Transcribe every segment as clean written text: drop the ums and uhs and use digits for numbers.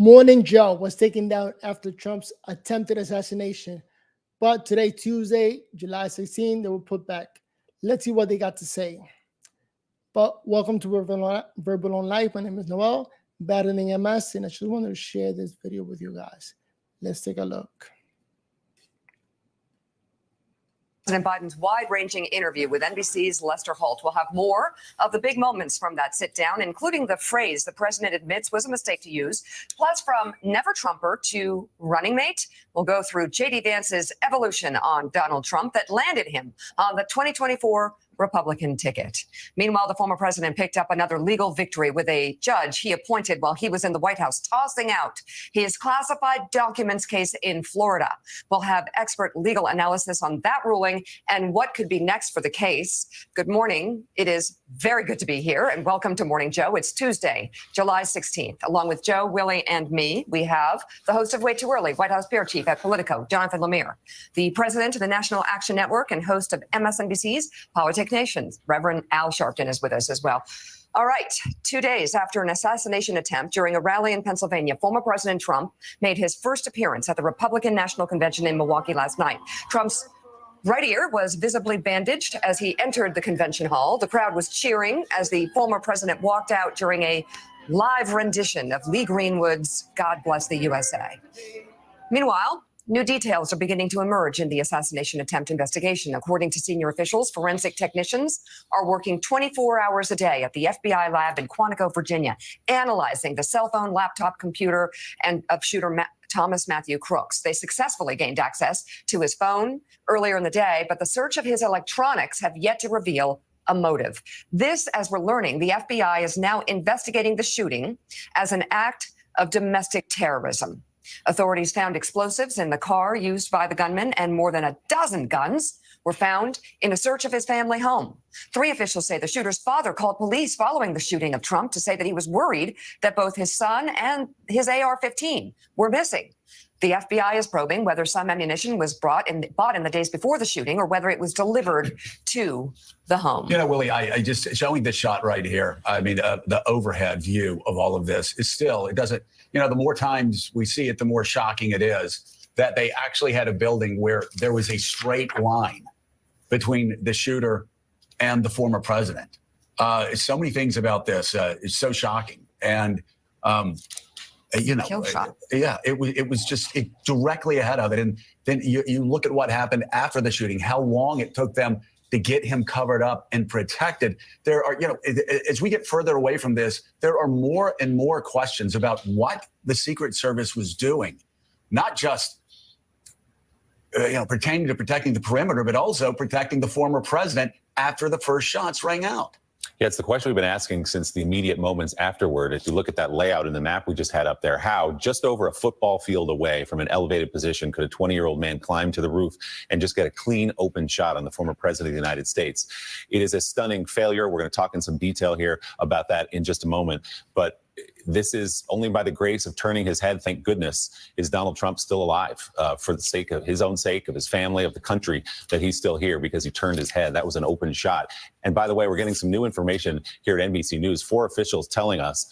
Morning Joe was taken down after Trump's attempted assassination. But today, Tuesday, July 16, they were put back. Let's see what they got to say. But welcome to Verbal on Life. My name is Noel, battling MS, and I just wanted to share this video with you guys. Let's take a look. President Biden's wide-ranging interview with NBC's Lester Holt. We'll have more of the big moments from that sit-down, including the phrase the president admits was a mistake to use. Plus, from never Trumper to running mate, we'll go through J.D. Vance's evolution on Donald Trump that landed him on the 2024 Republican ticket. Meanwhile, the former president picked up another legal victory with a judge he appointed while he was in the White House, tossing out his classified documents case in Florida. We'll have expert legal analysis on that ruling and what could be next for the case. Good morning. It is very good to be here, and welcome to Morning Joe. It's Tuesday, July 16th. Along with Joe, Willie, and me, we have the host of Way Too Early, White House bureau chief at Politico, Jonathan Lemire, the president of the National Action Network and host of MSNBC's Politics Nations, Reverend Al Sharpton is with us as well. All right, 2 days after an assassination attempt during a rally in Pennsylvania, former President Trump made his first appearance at the Republican National Convention in Milwaukee last night. Trump's right ear was visibly bandaged as he entered the convention hall. The crowd was cheering as the former president walked out during a live rendition of Lee Greenwood's God Bless the USA. Meanwhile, new details are beginning to emerge in the assassination attempt investigation. According to senior officials, forensic technicians are working 24 hours a day at the FBI lab in Quantico, Virginia, analyzing the cell phone, laptop, computer, and of shooter Thomas Matthew Crooks. They successfully gained access to his phone earlier in the day, but the search of his electronics have yet to reveal a motive. This, as we're learning, the FBI is now investigating the shooting as an act of domestic terrorism. Authorities found explosives in the car used by the gunman, and more than a dozen guns were found in a search of his family home. 3 officials say the shooter's father called police following the shooting of Trump to say that he was worried that both his son and his AR-15 were missing. The FBI is probing whether some ammunition was bought in the days before the shooting or whether it was delivered to the home. You know, Willie, I just showing this shot right here. I mean, the overhead view of all of this is still, it doesn't, you know, the more times we see it, the more shocking it is that they actually had a building where there was a straight line between the shooter and the former president. So many things about this is so shocking. And, you know, yeah, it was just directly ahead of it. And then you look at what happened after the shooting, how long it took them to get him covered up and protected. There are, you know, as we get further away from this, there are more and more questions about what the Secret Service was doing, not just, you know, pertaining to protecting the perimeter, but also protecting the former president after the first shots rang out. Yeah, it's the question we've been asking since the immediate moments afterward. If you look at that layout in the map we just had up there, how just over a football field away from an elevated position could a 20-year-old man climb to the roof and just get a clean, open shot on the former president of the United States? It is a stunning failure. We're going to talk in some detail here about that in just a moment. But this is only by the grace of turning his head. Thank goodness is Donald Trump still alive, for the sake of his own sake, of his family, of the country, that he's still here because he turned his head. That was an open shot. And by the way, we're getting some new information here at NBC News. 4 officials telling us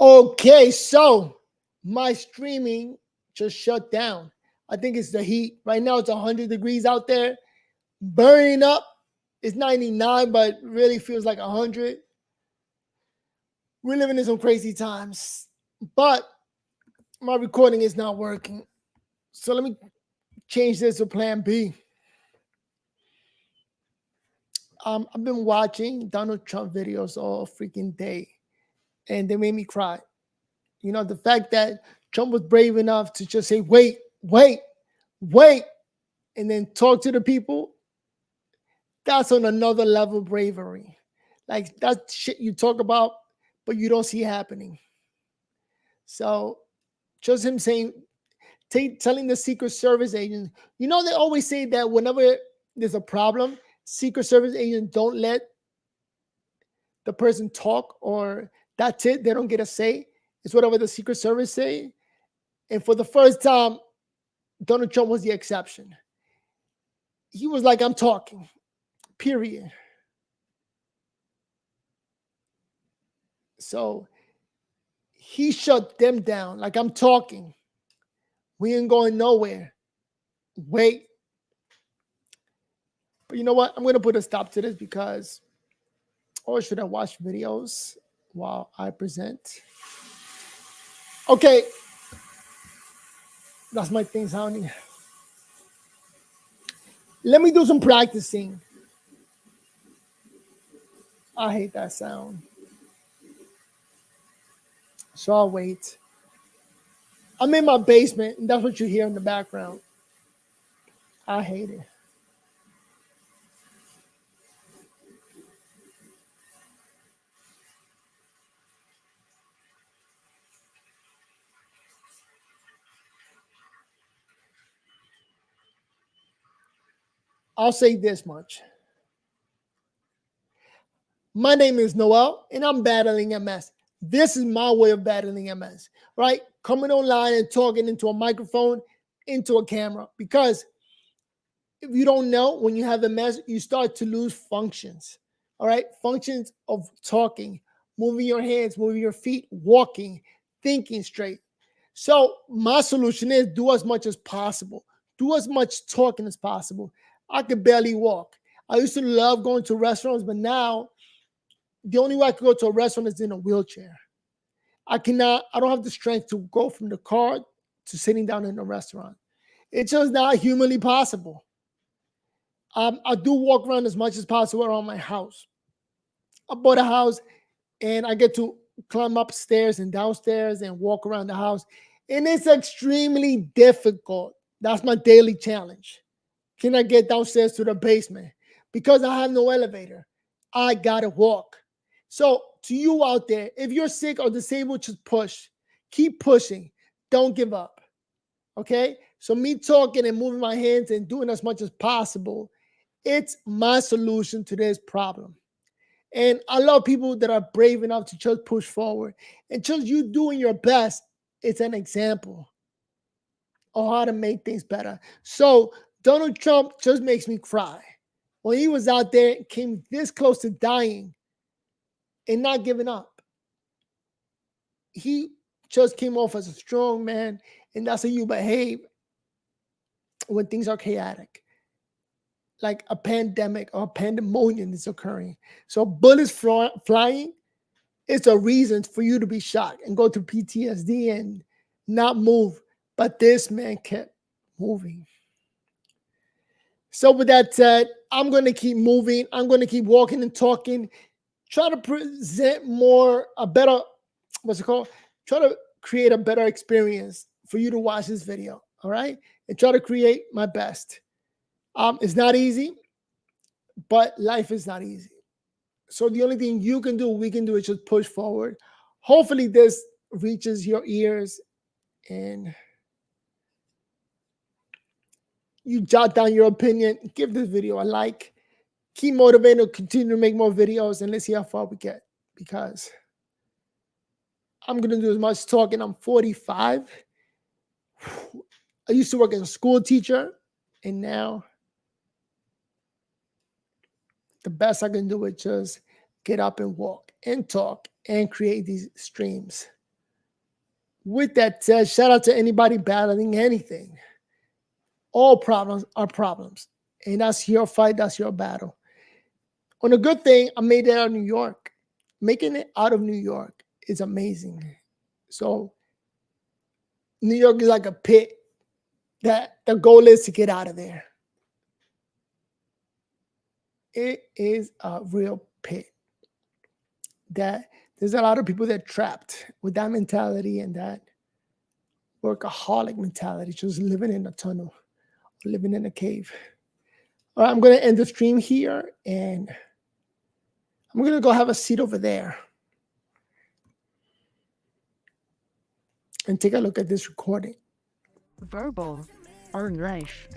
Okay, so my streaming just shut down. I think it's the heat. Right now it's 100 degrees out there, burning up. It's 99, but really feels like 100. We're living in some crazy times, but my recording is not working. So let me change this to plan B. I've been watching Donald Trump videos all freaking day, and they made me cry. You know, the fact that Trump was brave enough to just say, wait, wait, wait, and then talk to the people, that's on another level of bravery. Like that shit you talk about, but you don't see happening. So just him saying, telling the Secret Service agents, you know, they always say that whenever there's a problem, Secret Service agents don't let the person talk, or that's it. They don't get a say. It's whatever the Secret Service say. And for the first time, Donald Trump was the exception. He was like, I'm talking, period. So he shut them down. Like, I'm talking. We ain't going nowhere. Wait. But you know what? I'm going to put a stop to this because, or should I watch videos while I present? Okay. That's my thing sounding. Let me do some practicing. I hate that sound. So I'll wait. I'm in my basement, and that's what you hear in the background. I hate it. I'll say this much. My name is Noel, and I'm battling MS. This is my way of battling MS, right? Coming online and talking into a microphone, into a camera. Because if you don't know, when you have MS, you start to lose functions, all right? Functions of talking, moving your hands, moving your feet, walking, thinking straight. So my solution is do as much as possible. Do as much talking as possible. I could barely walk. I used to love going to restaurants, but now the only way I could go to a restaurant is in a wheelchair. I don't have the strength to go from the car to sitting down in a restaurant. It's just not humanly possible. I do walk around as much as possible around my house. I bought a house and I get to climb upstairs and downstairs and walk around the house. And it's extremely difficult. That's my daily challenge. Can I get downstairs to the basement? Because I have no elevator. I gotta walk. So to you out there, if you're sick or disabled, just push. Keep pushing. Don't give up. Okay? So me talking and moving my hands and doing as much as possible, it's my solution to this problem. And I love people that are brave enough to just push forward. And just you doing your best, it's an example of how to make things better. So Donald Trump just makes me cry. When he was out there, came this close to dying and not giving up. He just came off as a strong man, and that's how you behave when things are chaotic. Like a pandemic or a pandemonium is occurring. So bullets flying, it's a reason for you to be shocked and go through PTSD and not move. But this man kept moving. So with that said, I'm going to keep moving. I'm going to keep walking and talking. Try to present a better, try to create a better experience for you to watch this video. All right. And try to create my best. It's not easy, but life is not easy. So the only thing we can do is just push forward. Hopefully this reaches your ears and you jot down your opinion. Give this video a like. Keep motivated, continue to make more videos, and let's see how far we get. Because I'm going to do as much talking. I'm 45. I used to work as a school teacher, and now the best I can do is just get up and walk and talk and create these streams. with that said, shout out to anybody battling anything. All problems are problems. And that's your fight, that's your battle. On a good thing, I made it out of New York. Making it out of New York is amazing. So New York is like a pit that the goal is to get out of there. It is a real pit that there's a lot of people that are trapped with that mentality and that workaholic mentality, just living in a tunnel, living in a cave. All right, I'm going to end the stream here, and I'm going to go have a seat over there and take a look at this recording. Verbal or life.